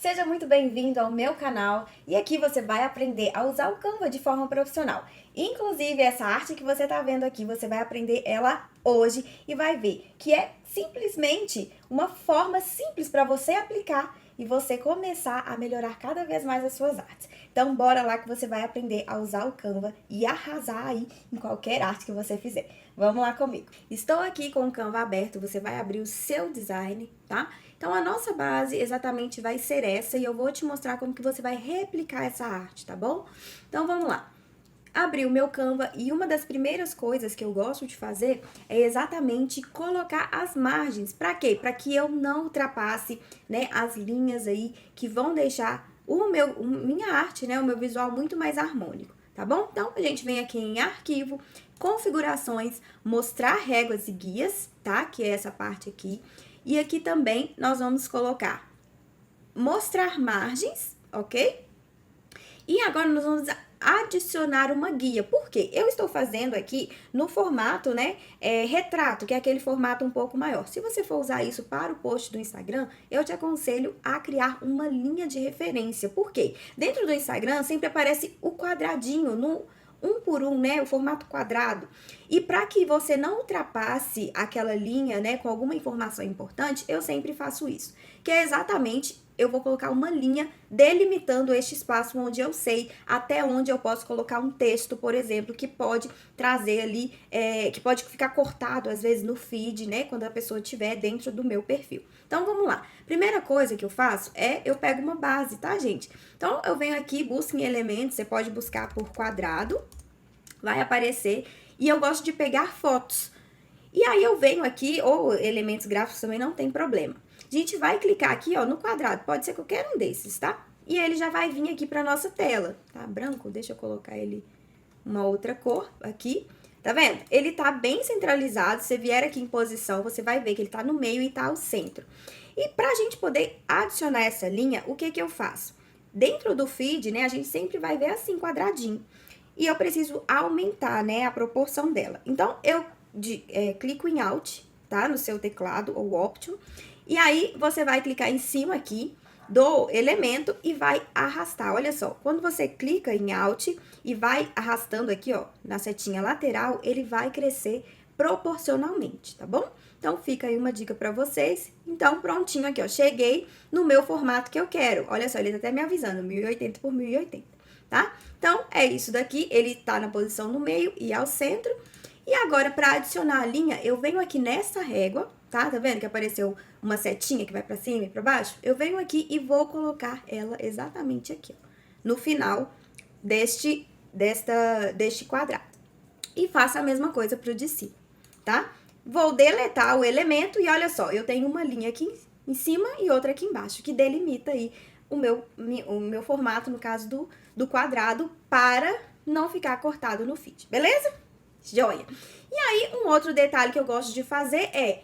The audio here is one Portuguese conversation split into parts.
Seja muito bem-vindo ao meu canal e aqui você vai aprender a usar o Canva de forma profissional. Inclusive, essa arte que você está vendo aqui, você vai aprender ela hoje e vai ver que é simplesmente uma forma simples para você aplicar e você começar a melhorar cada vez mais as suas artes. Então, bora lá que você vai aprender a usar o Canva e arrasar aí em qualquer arte que você fizer. Vamos lá comigo. Estou aqui com o Canva aberto, você vai abrir o seu design, tá? Então, a nossa base exatamente vai ser essa e eu vou te mostrar como que você vai replicar essa arte, tá bom? Então, vamos lá. Abri o meu Canva e uma das primeiras coisas que eu gosto de fazer é exatamente colocar as margens. Para quê? Para que eu não ultrapasse, né, as linhas aí que vão deixar minha arte, né, o meu visual muito mais harmônico, tá bom? Então, a gente vem aqui em arquivo, configurações, mostrar réguas e guias, tá? Que é essa parte aqui. E aqui também nós vamos colocar mostrar margens, ok? E agora nós vamos adicionar uma guia. Por quê? Eu estou fazendo aqui no formato, né, retrato, que é aquele formato um pouco maior. Se você for usar isso para o post do Instagram, eu te aconselho a criar uma linha de referência. Por quê? Dentro do Instagram sempre aparece o quadradinho no um por um, né, o formato quadrado. E para que você não ultrapasse aquela linha, né, com alguma informação importante, eu sempre faço isso. Que é exatamente, eu vou colocar uma linha delimitando este espaço onde eu sei até onde eu posso colocar um texto, por exemplo, que pode trazer ali, que pode ficar cortado às vezes no feed, né, quando a pessoa estiver dentro do meu perfil. Então, vamos lá. Primeira coisa que eu faço é, eu pego uma base, tá, gente? Então, eu venho aqui, busco em elementos, você pode buscar por quadrado, vai aparecer, e eu gosto de pegar fotos. E aí eu venho aqui, ou elementos gráficos também não tem problema. A gente vai clicar aqui, ó, no quadrado, pode ser qualquer um desses, tá? E ele já vai vir aqui pra nossa tela, tá? Branco, deixa eu colocar ele uma outra cor aqui. Tá vendo? Ele tá bem centralizado, se vier aqui em posição, você vai ver que ele tá no meio e tá ao centro. E pra gente poder adicionar essa linha, o que que eu faço? Dentro do feed, né, a gente sempre vai ver assim, quadradinho. E eu preciso aumentar, né, a proporção dela. Então, eu clico em Alt, tá? No seu teclado, ou Option. E aí, você vai clicar em cima aqui do elemento e vai arrastar. Olha só, quando você clica em Alt e vai arrastando aqui, ó, na setinha lateral, ele vai crescer proporcionalmente, tá bom? Então, fica aí uma dica pra vocês. Então, prontinho aqui, ó, cheguei no meu formato que eu quero. Olha só, ele tá até me avisando, 1080 por 1080, tá? Então, é isso daqui, ele tá na posição no meio e ao centro. E agora, para adicionar a linha, eu venho aqui nessa régua, tá? Tá vendo que apareceu uma setinha que vai para cima e para baixo? Eu venho aqui e vou colocar ela exatamente aqui, ó, no final deste quadrado. E faço a mesma coisa pro de cima, tá? Vou deletar o elemento e olha só, eu tenho uma linha aqui em cima e outra aqui embaixo, que delimita aí o meu formato, no caso do quadrado, para não ficar cortado no feed, beleza? Joia! E aí, um outro detalhe que eu gosto de fazer é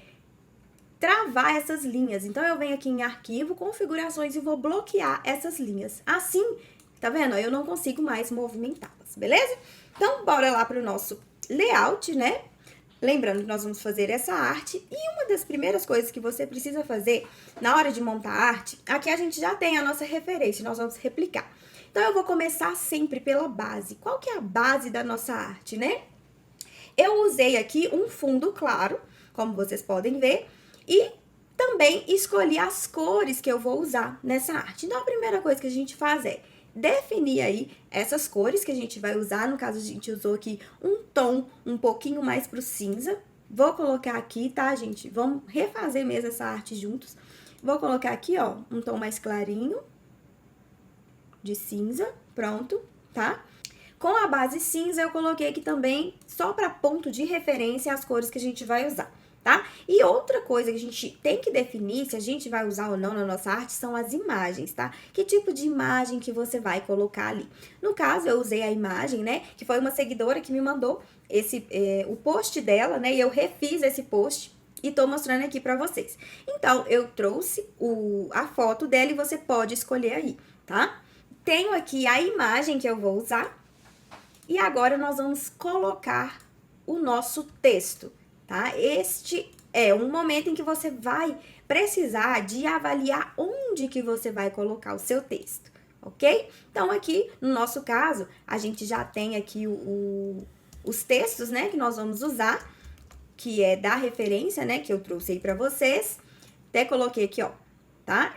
travar essas linhas. Então, eu venho aqui em arquivo, configurações e vou bloquear essas linhas. Assim, tá vendo? Eu não consigo mais movimentá-las, beleza? Então, bora lá para o nosso layout, né? Lembrando que nós vamos fazer essa arte. E uma das primeiras coisas que você precisa fazer na hora de montar a arte, aqui a gente já tem a nossa referência, nós vamos replicar. Então, eu vou começar sempre pela base. Qual que é a base da nossa arte, né? Eu usei aqui um fundo claro, como vocês podem ver, e também escolhi as cores que eu vou usar nessa arte. Então, a primeira coisa que a gente faz é definir aí essas cores que a gente vai usar. No caso, a gente usou aqui um tom um pouquinho mais pro cinza. Vou colocar aqui, tá, gente? Vamos refazer mesmo essa arte juntos. Vou colocar aqui, ó, um tom mais clarinho de cinza, pronto, tá? Com a base cinza, eu coloquei aqui também, só para ponto de referência, as cores que a gente vai usar, tá? E outra coisa que a gente tem que definir, se a gente vai usar ou não na nossa arte, são as imagens, tá? Que tipo de imagem que você vai colocar ali. No caso, eu usei a imagem, né, que foi uma seguidora que me mandou o post dela, né, e eu refiz esse post e tô mostrando aqui pra vocês. Então, eu trouxe a foto dela e você pode escolher aí, tá? Tenho aqui a imagem que eu vou usar. E agora, nós vamos colocar o nosso texto, tá? Este é um momento em que você vai precisar de avaliar onde que você vai colocar o seu texto, ok? Então, aqui, no nosso caso, a gente já tem aqui os textos, né, que nós vamos usar, que é da referência, né, que eu trouxe aí pra vocês. Até coloquei aqui, ó, tá?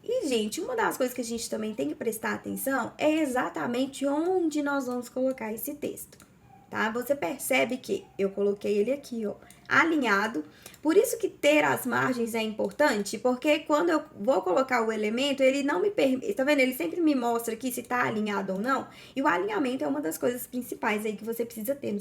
E, gente, uma das coisas que a gente também tem que prestar atenção é exatamente onde nós vamos colocar esse texto, tá? Você percebe que eu coloquei ele aqui, ó, alinhado. Por isso que ter as margens é importante, porque quando eu vou colocar o elemento, ele não me permite, tá vendo? Ele sempre me mostra aqui se tá alinhado ou não, e o alinhamento é uma das coisas principais aí que você precisa ter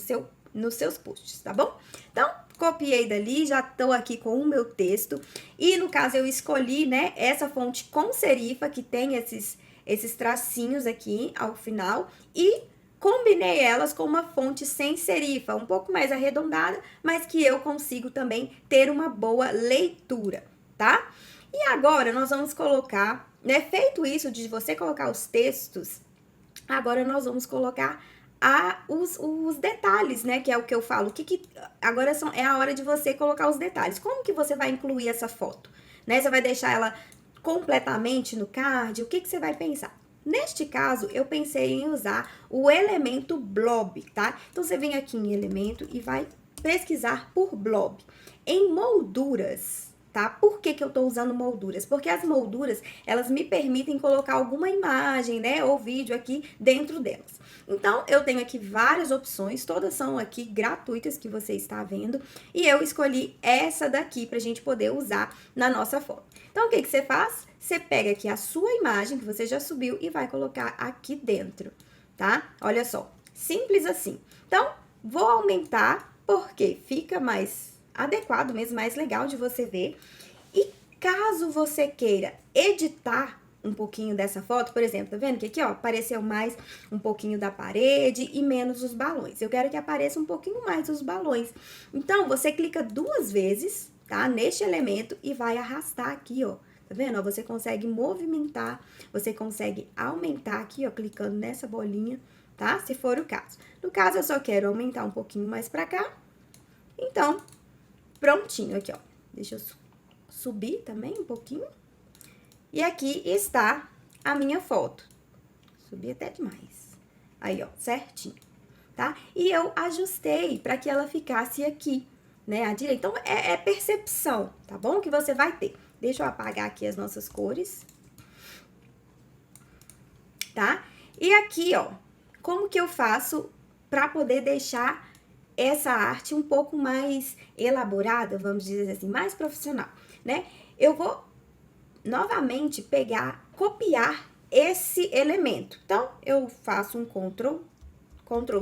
nos seus posts, tá bom? Então, copiei dali, já tô aqui com o meu texto, e no caso eu escolhi, né, essa fonte com serifa, que tem esses tracinhos aqui ao final, e combinei elas com uma fonte sem serifa, um pouco mais arredondada, mas que eu consigo também ter uma boa leitura, tá? E agora nós vamos colocar, né, feito isso de você colocar os textos, agora nós vamos colocar os detalhes, né, que é o que eu falo, agora é a hora de você colocar os detalhes. Como que você vai incluir essa foto? Né, você vai deixar ela completamente no card? O que você vai pensar? Neste caso, eu pensei em usar o elemento blob, tá? Então, você vem aqui em elemento e vai pesquisar por blob. Em molduras, tá? Por que eu tô usando molduras? Porque as molduras, elas me permitem colocar alguma imagem, né, ou vídeo aqui dentro delas. Então, eu tenho aqui várias opções, todas são aqui gratuitas que você está vendo, e eu escolhi essa daqui pra gente poder usar na nossa foto. Então, o que você faz? Você pega aqui a sua imagem que você já subiu e vai colocar aqui dentro, tá? Olha só, simples assim. Então, vou aumentar porque fica mais adequado mesmo, mais legal de você ver. E caso você queira editar um pouquinho dessa foto, por exemplo, tá vendo que aqui, ó, apareceu mais um pouquinho da parede e menos os balões. Eu quero que apareça um pouquinho mais os balões. Então, você clica 2 vezes, tá? Neste elemento e vai arrastar aqui, ó. Tá vendo? Ó, você consegue movimentar, você consegue aumentar aqui, ó, clicando nessa bolinha, tá? Se for o caso. No caso, eu só quero aumentar um pouquinho mais pra cá. Então, prontinho aqui, ó. Deixa eu subir também um pouquinho. E aqui está a minha foto. Subi até demais. Aí, ó, certinho, tá? E eu ajustei para que ela ficasse aqui, né, à direita. Então, é percepção, tá bom? Que você vai ter. Deixa eu apagar aqui as nossas cores. Tá? E aqui, ó, como que eu faço para poder deixar essa arte um pouco mais elaborada, vamos dizer assim, mais profissional, né? Eu vou novamente pegar, copiar esse elemento. Então, eu faço um Ctrl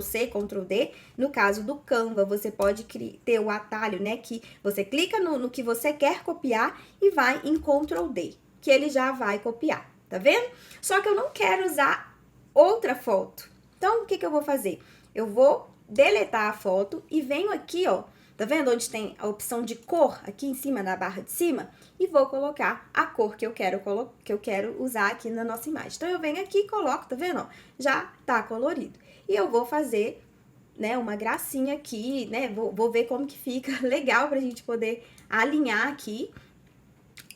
C, Ctrl D. No caso do Canva, você pode ter o atalho, né? Que você clica no que você quer copiar e vai em Ctrl D, que ele já vai copiar, tá vendo? Só que eu não quero usar outra foto. Então, o que eu vou fazer? Eu vou deletar a foto e venho aqui, ó, tá vendo onde tem a opção de cor aqui em cima, na barra de cima? E vou colocar a cor que eu quero usar aqui na nossa imagem. Então, eu venho aqui e coloco, tá vendo? Ó, já tá colorido. E eu vou fazer, né, uma gracinha aqui, né? Vou ver como que fica legal pra gente poder alinhar aqui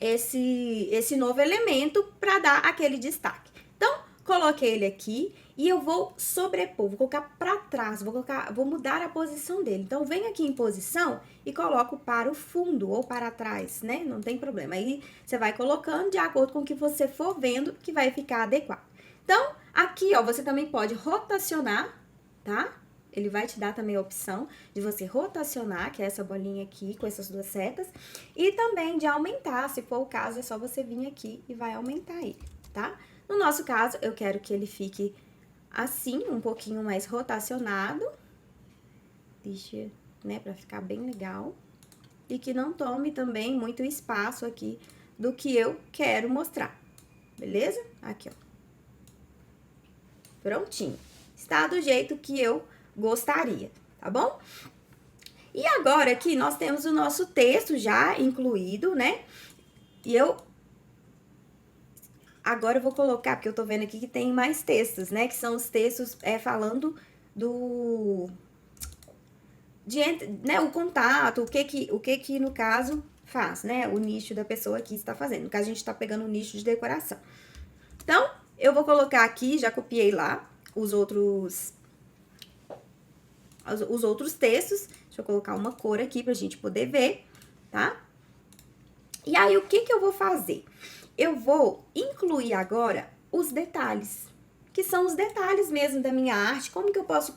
esse novo elemento pra dar aquele destaque. Então, coloquei ele aqui e eu vou sobrepor, vou colocar pra trás, vou mudar a posição dele. Então, venho aqui em posição e coloco para o fundo ou para trás, né? Não tem problema. Aí, você vai colocando de acordo com o que você for vendo que vai ficar adequado. Então, aqui, ó, você também pode rotacionar, tá? Ele vai te dar também a opção de você rotacionar, que é essa bolinha aqui, com essas 2 setas. E também de aumentar, se for o caso, é só você vir aqui e vai aumentar ele, tá? No nosso caso, eu quero que ele fique assim, um pouquinho mais rotacionado. Deixa, né, pra ficar bem legal. E que não tome também muito espaço aqui do que eu quero mostrar, beleza? Aqui, ó. Prontinho. Está do jeito que eu gostaria, tá bom? E agora aqui nós temos o nosso texto já incluído, né? E agora eu vou colocar, porque eu tô vendo aqui que tem mais textos, né? Que são os textos falando né, o contato, o que que no caso faz, né? O nicho da pessoa aqui está fazendo. No caso, a gente está pegando o nicho de decoração. Então, eu vou colocar aqui, já copiei lá os outros textos. Deixa eu colocar uma cor aqui pra gente poder ver, tá? E aí, o que que eu vou fazer? Eu vou incluir agora os detalhes, que são os detalhes mesmo da minha arte, como que eu posso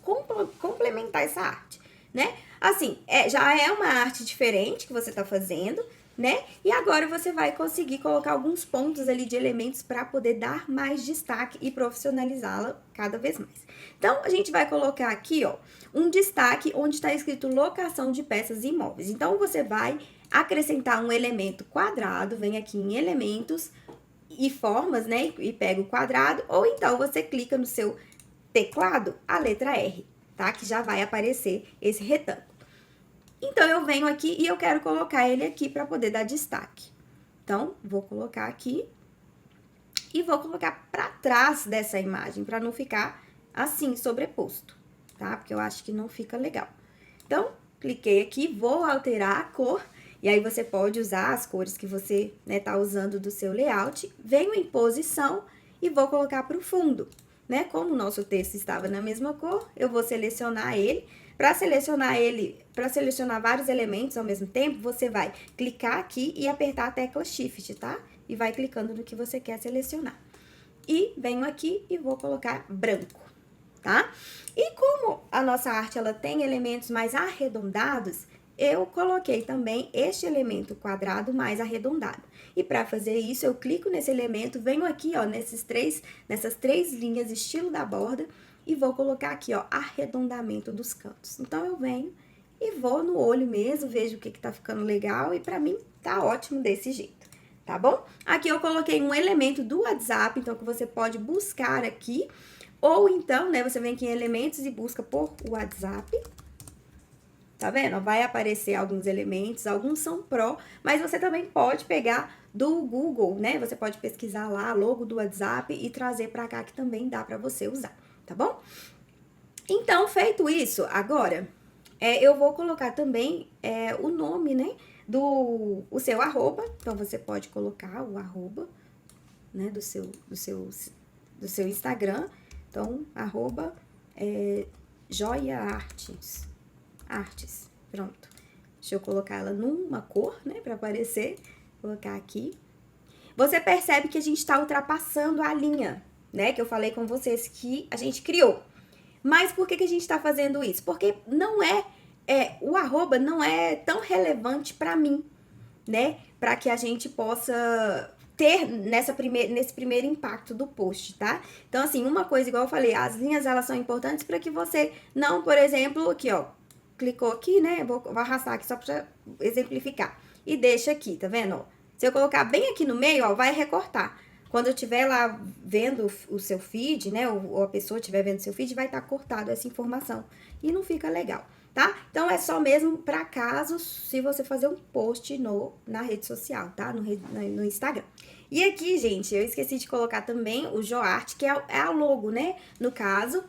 complementar essa arte, né? Assim, já é uma arte diferente que você tá fazendo, né? E agora você vai conseguir colocar alguns pontos ali de elementos para poder dar mais destaque e profissionalizá-la cada vez mais. Então, a gente vai colocar aqui, ó, um destaque onde está escrito locação de peças e imóveis. Então, você vai acrescentar um elemento quadrado, vem aqui em elementos e formas, né? E pega o quadrado, ou então você clica no seu teclado, a letra R, tá? Que já vai aparecer esse retângulo. Então, eu venho aqui e eu quero colocar ele aqui para poder dar destaque. Então, vou colocar aqui e vou colocar para trás dessa imagem, para não ficar assim, sobreposto, tá? Porque eu acho que não fica legal. Então, cliquei aqui, vou alterar a cor, e aí você pode usar as cores que você, né, tá usando do seu layout. Venho em posição e vou colocar para o fundo, né? Como o nosso texto estava na mesma cor, eu vou selecionar ele. Para selecionar vários elementos ao mesmo tempo, você vai clicar aqui e apertar a tecla Shift, tá? E vai clicando no que você quer selecionar. E venho aqui e vou colocar branco, tá? E como a nossa arte, ela tem elementos mais arredondados, eu coloquei também este elemento quadrado mais arredondado. E para fazer isso, eu clico nesse elemento, venho aqui, ó, nessas três linhas estilo da borda, e vou colocar aqui, ó, arredondamento dos cantos. Então, eu venho e vou no olho mesmo, vejo o que tá ficando legal, e pra mim tá ótimo desse jeito, tá bom? Aqui eu coloquei um elemento do WhatsApp, então, que você pode buscar aqui, ou então, né, você vem aqui em elementos e busca por WhatsApp. Tá vendo? Vai aparecer alguns elementos, alguns são Pro, mas você também pode pegar do Google, né? Você pode pesquisar lá, logo do WhatsApp e trazer pra cá que também dá pra você usar, tá bom? Então, feito isso, agora, eu vou colocar também o nome, né? O seu arroba, então você pode colocar o arroba, né? Do seu Instagram, então, arroba Joia Artes, pronto. Deixa eu colocar ela numa cor, né, pra aparecer. Vou colocar aqui. Você percebe que a gente tá ultrapassando a linha, né, que eu falei com vocês que a gente criou. Mas por que a gente tá fazendo isso? Porque não o arroba não é tão relevante pra mim, né, pra que a gente possa ter nesse primeiro impacto do post, tá? Então, assim, uma coisa, igual eu falei, as linhas, elas são importantes para que você não, por exemplo, aqui, ó, clicou aqui, né? Vou arrastar aqui só pra exemplificar. E deixa aqui, tá vendo? Ó, se eu colocar bem aqui no meio, ó, vai recortar. Quando eu estiver lá vendo o seu feed, né? Ou a pessoa estiver vendo o seu feed, vai estar cortado essa informação. E não fica legal, tá? Então, é só mesmo para casos se você fazer um post na rede social, tá? No Instagram. E aqui, gente, eu esqueci de colocar também o Joarte, que é a logo, né? No caso,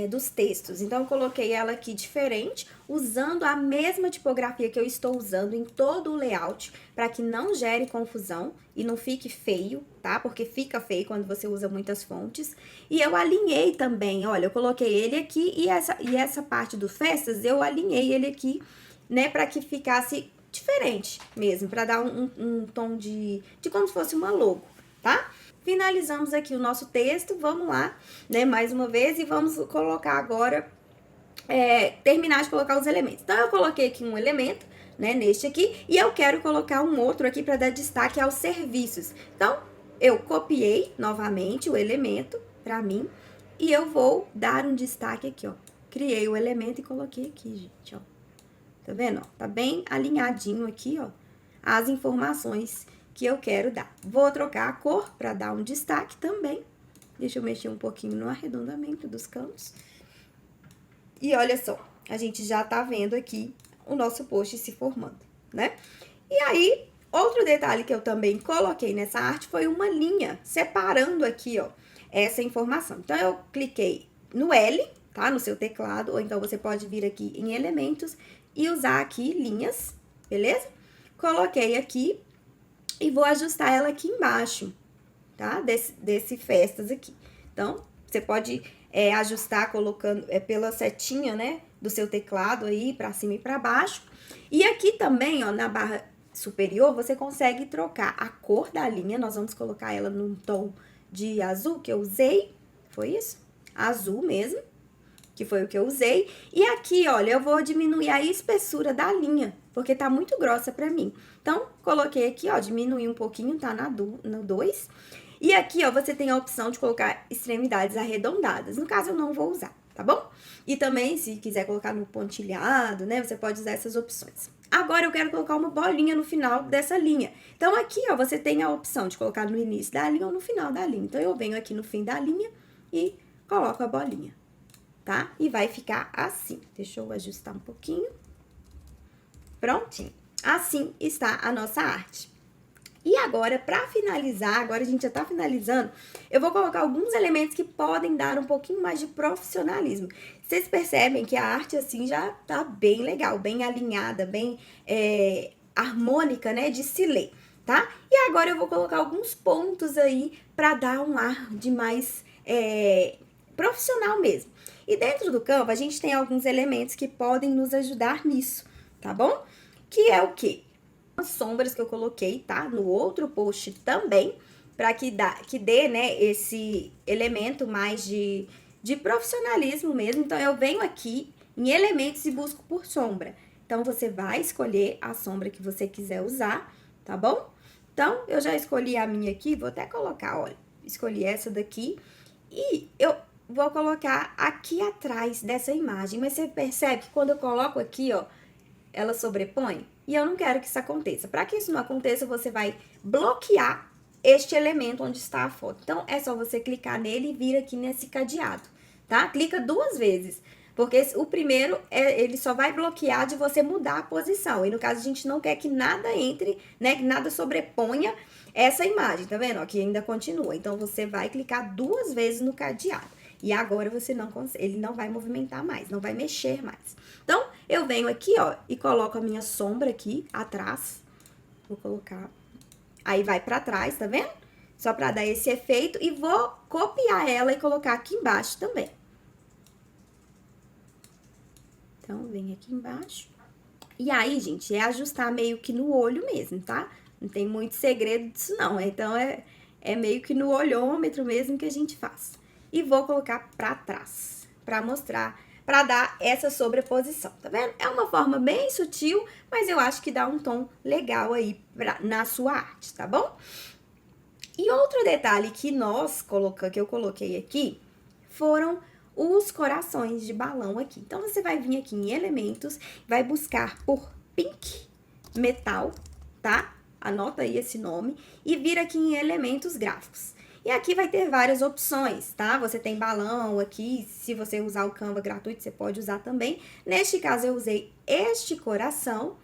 dos textos. Então, eu coloquei ela aqui diferente, usando a mesma tipografia que eu estou usando em todo o layout, para que não gere confusão e não fique feio, tá? Porque fica feio quando você usa muitas fontes. E eu alinhei também, olha, eu coloquei ele aqui e essa parte do festas, eu alinhei ele aqui, né, para que ficasse diferente mesmo, para dar um tom de como se fosse uma logo, tá? Finalizamos aqui o nosso texto, vamos lá, né, mais uma vez, e vamos colocar agora, terminar de colocar os elementos. Então, eu coloquei aqui um elemento, né, neste aqui, e eu quero colocar um outro aqui para dar destaque aos serviços. Então, eu copiei novamente o elemento para mim, e eu vou dar um destaque aqui, ó. Criei o elemento e coloquei aqui, gente, ó. Tá vendo, ó? Tá bem alinhadinho aqui, ó, as informações que eu quero dar. Vou trocar a cor para dar um destaque também. Deixa eu mexer um pouquinho no arredondamento dos cantos. E olha só, a gente já tá vendo aqui o nosso post se formando, né? E aí, outro detalhe que eu também coloquei nessa arte foi uma linha separando aqui, ó, essa informação. Então, eu cliquei no L, tá? No seu teclado, ou então você pode vir aqui em elementos e usar aqui linhas, beleza? Coloquei aqui e vou ajustar ela aqui embaixo, tá? Desse festas aqui. Então, você pode ajustar colocando pela setinha, né? Do seu teclado aí, pra cima e pra baixo. E aqui também, ó, na barra superior, você consegue trocar a cor da linha. Nós vamos colocar ela num tom de azul que eu usei. Foi isso? Azul mesmo, que foi o que eu usei. E aqui, olha, eu vou diminuir a espessura da linha, porque tá muito grossa pra mim. Então, coloquei aqui, ó, diminuir um pouquinho, tá no 2. E aqui, ó, você tem a opção de colocar extremidades arredondadas. No caso, eu não vou usar, tá bom? E também, se quiser colocar no pontilhado, né, você pode usar essas opções. Agora, eu quero colocar uma bolinha no final dessa linha. Então, aqui, ó, você tem a opção de colocar no início da linha ou no final da linha. Então, eu venho aqui no fim da linha e coloco a bolinha, tá? E vai ficar assim. Deixa eu ajustar um pouquinho. Prontinho. Assim está a nossa arte. E agora, pra finalizar, agora a gente já tá finalizando, eu vou colocar alguns elementos que podem dar um pouquinho mais de profissionalismo. Vocês percebem que a arte, assim, já tá bem legal, bem alinhada, bem harmônica, né, de se ler, tá? E agora eu vou colocar alguns pontos aí pra dar um ar de mais profissional mesmo. E dentro do Canva, a gente tem alguns elementos que podem nos ajudar nisso, tá bom? Que é o quê? As sombras que eu coloquei, tá? No outro post também, para que dê, né, esse elemento mais de profissionalismo mesmo. Então, eu venho aqui em elementos e busco por sombra. Então, você vai escolher a sombra que você quiser usar, tá bom? Então, eu já escolhi a minha aqui, vou até colocar, olha, escolhi essa daqui. E eu vou colocar aqui atrás dessa imagem, mas você percebe que quando eu coloco aqui, ó, ela sobrepõe? E eu não quero que isso aconteça. Para que isso não aconteça, você vai bloquear este elemento onde está a foto. Então, é só você clicar nele e vir aqui nesse cadeado, tá? Clica 2 vezes, porque o primeiro, ele só vai bloquear de você mudar a posição. E no caso, a gente não quer que nada entre, né, que nada sobreponha essa imagem, tá vendo? Ó, que ainda continua. Então, você vai clicar 2 vezes no cadeado. E agora você não consegue, ele não vai movimentar mais, não vai mexer mais. Então, eu venho aqui, ó, e coloco a minha sombra aqui atrás. Vou colocar. Aí vai pra trás, tá vendo? Só pra dar esse efeito. E vou copiar ela e colocar aqui embaixo também. Então, vem aqui embaixo. E aí, gente, é ajustar meio que no olho mesmo, tá? Não tem muito segredo disso, não. Então, é meio que no olhômetro mesmo que a gente faz. E vou colocar pra trás, pra mostrar, pra dar essa sobreposição, tá vendo? É uma forma bem sutil, mas eu acho que dá um tom legal aí na sua arte, tá bom? E outro detalhe que eu coloquei aqui, foram os corações de balão aqui. Então, você vai vir aqui em elementos, vai buscar por Pink Metal, tá? Anota aí esse nome, e vir aqui em elementos gráficos. E aqui vai ter várias opções, tá? Você tem balão aqui, se você usar o Canva gratuito, você pode usar também. Neste caso, eu usei este coração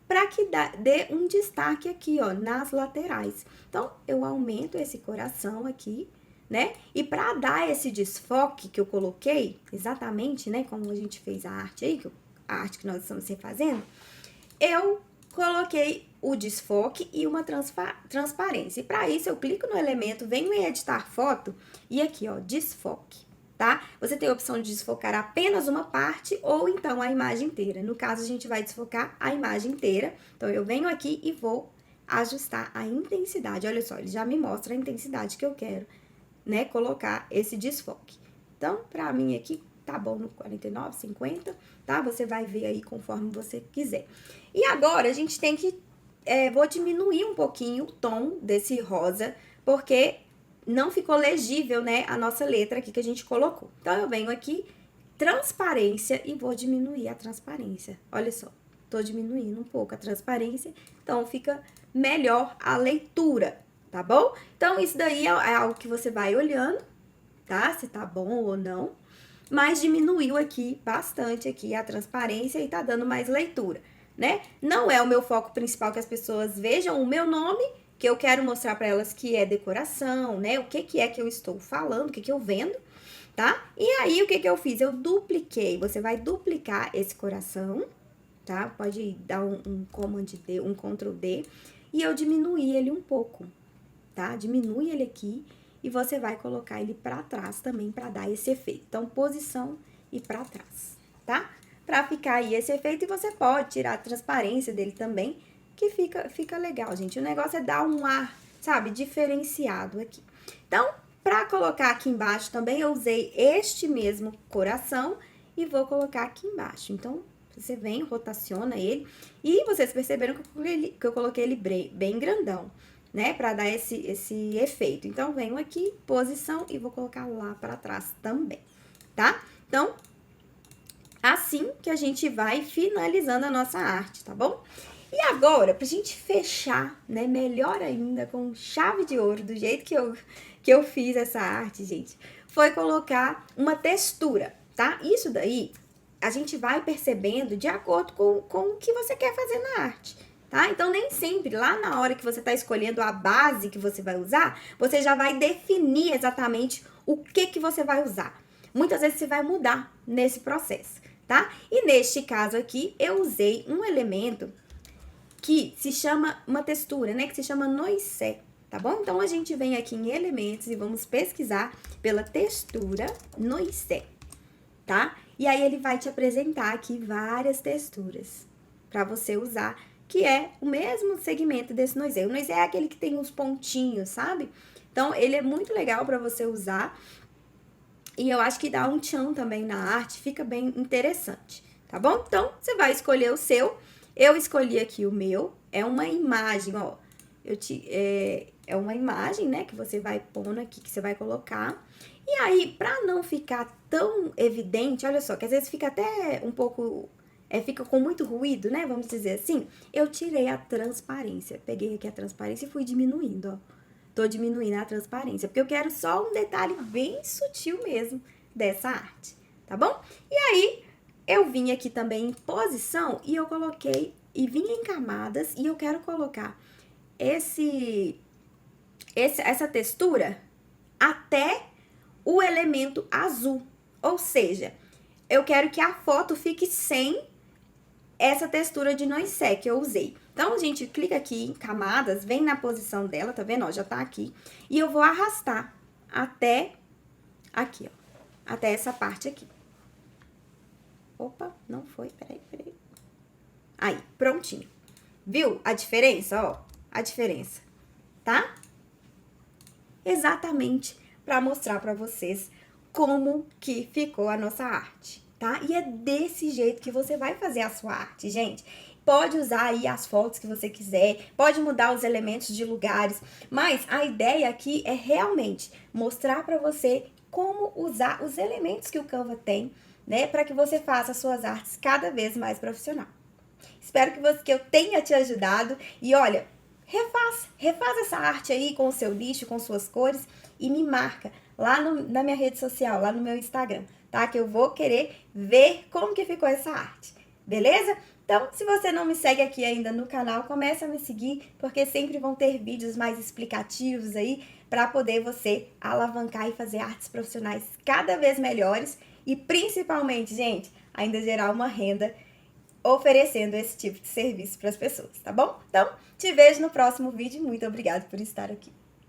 para que dê um destaque aqui, ó, nas laterais. Então, eu aumento esse coração aqui, né? E para dar esse desfoque que eu coloquei, exatamente, né? Como a gente fez a arte aí, a arte que nós estamos refazendo, eu coloquei o desfoque e uma transparência. E para isso, eu clico no elemento, venho em editar foto e aqui, ó, desfoque, tá? Você tem a opção de desfocar apenas uma parte ou então a imagem inteira. No caso, a gente vai desfocar a imagem inteira. Então, eu venho aqui e vou ajustar a intensidade. Olha só, ele já me mostra a intensidade que eu quero, né, colocar esse desfoque. Então, pra mim aqui, tá bom no 49, 50, tá? Você vai ver aí conforme você quiser. E agora, a gente tem que... vou diminuir um pouquinho o tom desse rosa, porque não ficou legível, né, a nossa letra aqui que a gente colocou. Então, eu venho aqui, transparência, e vou diminuir a transparência. Olha só, tô diminuindo um pouco a transparência, então fica melhor a leitura, tá bom? Então, isso daí é algo que você vai olhando, tá? Se tá bom ou não. Mas diminuiu aqui, bastante aqui, a transparência e tá dando mais leitura, né? Não é o meu foco principal que as pessoas vejam o meu nome, que eu quero mostrar para elas que é decoração, né? O que é que eu estou falando, o que eu vendo. tá? E aí, o que que eu fiz? Eu dupliquei. Você vai duplicar esse coração, tá? Pode dar um Command D, um Ctrl D. E eu diminuí ele um pouco, tá? Diminui ele aqui e você vai colocar ele pra trás também pra dar esse efeito. Então, posição e pra trás, tá? Pra ficar aí esse efeito, e você pode tirar a transparência dele também, que fica legal, gente. O negócio é dar um ar, sabe, diferenciado aqui. Então, pra colocar aqui embaixo também, eu usei este mesmo coração e vou colocar aqui embaixo. Então, você vem, rotaciona ele, e vocês perceberam que eu coloquei ele bem grandão, né? Pra dar esse efeito. Então, venho aqui, posição, e vou colocar lá pra trás também, tá? Então, assim que a gente vai finalizando a nossa arte, tá bom? E agora, pra gente fechar, né, melhor ainda, com chave de ouro, do jeito que eu fiz essa arte, gente, foi colocar uma textura, tá? Isso daí, a gente vai percebendo de acordo com o que você quer fazer na arte, tá? Então, nem sempre, lá na hora que você tá escolhendo a base que você vai usar, você já vai definir exatamente o que você vai usar. Muitas vezes você vai mudar nesse processo, tá? E neste caso aqui, eu usei um elemento que se chama, uma textura, né, que se chama noisé, tá bom? Então, a gente vem aqui em elementos e vamos pesquisar pela textura noisé, tá? E aí, ele vai te apresentar aqui várias texturas pra você usar, que é o mesmo segmento desse noisé. O noisé é aquele que tem os pontinhos, sabe? Então, ele é muito legal pra você usar. E eu acho que dá um tchan também na arte, fica bem interessante, tá bom? Então, você vai escolher o seu. Eu escolhi aqui o meu, é uma imagem, ó. É uma imagem, né, que você vai pondo aqui, que você vai colocar. E aí, pra não ficar tão evidente, olha só, que às vezes fica até um pouco... fica com muito ruído, né, vamos dizer assim. Eu tirei a transparência, peguei aqui a transparência e fui diminuindo, ó. Tô diminuindo a transparência, porque eu quero só um detalhe bem sutil mesmo dessa arte, tá bom? E aí, eu vim aqui também em posição e eu coloquei, e vim em camadas, e eu quero colocar essa textura até o elemento azul. Ou seja, eu quero que a foto fique sem essa textura de noisé que eu usei. Então, a gente clica aqui em camadas, vem na posição dela, tá vendo? Ó, já tá aqui. E eu vou arrastar até aqui, ó. Até essa parte aqui. Opa, não foi, peraí. Aí, prontinho. Viu a diferença, ó? A diferença, tá? Exatamente pra mostrar pra vocês como que ficou a nossa arte, tá? E é desse jeito que você vai fazer a sua arte, gente. Pode usar aí as fotos que você quiser, pode mudar os elementos de lugares, mas a ideia aqui é realmente mostrar pra você como usar os elementos que o Canva tem, né, para que você faça as suas artes cada vez mais profissional. Espero que eu tenha te ajudado e olha, refaz essa arte aí com o seu lixo, com suas cores e me marca lá na minha rede social, lá no meu Instagram, tá? Que eu vou querer ver como que ficou essa arte, beleza? Então, se você não me segue aqui ainda no canal, começa a me seguir, porque sempre vão ter vídeos mais explicativos aí para poder você alavancar e fazer artes profissionais cada vez melhores e principalmente, gente, ainda gerar uma renda oferecendo esse tipo de serviço para as pessoas, tá bom? Então, te vejo no próximo vídeo. Muito obrigada por estar aqui.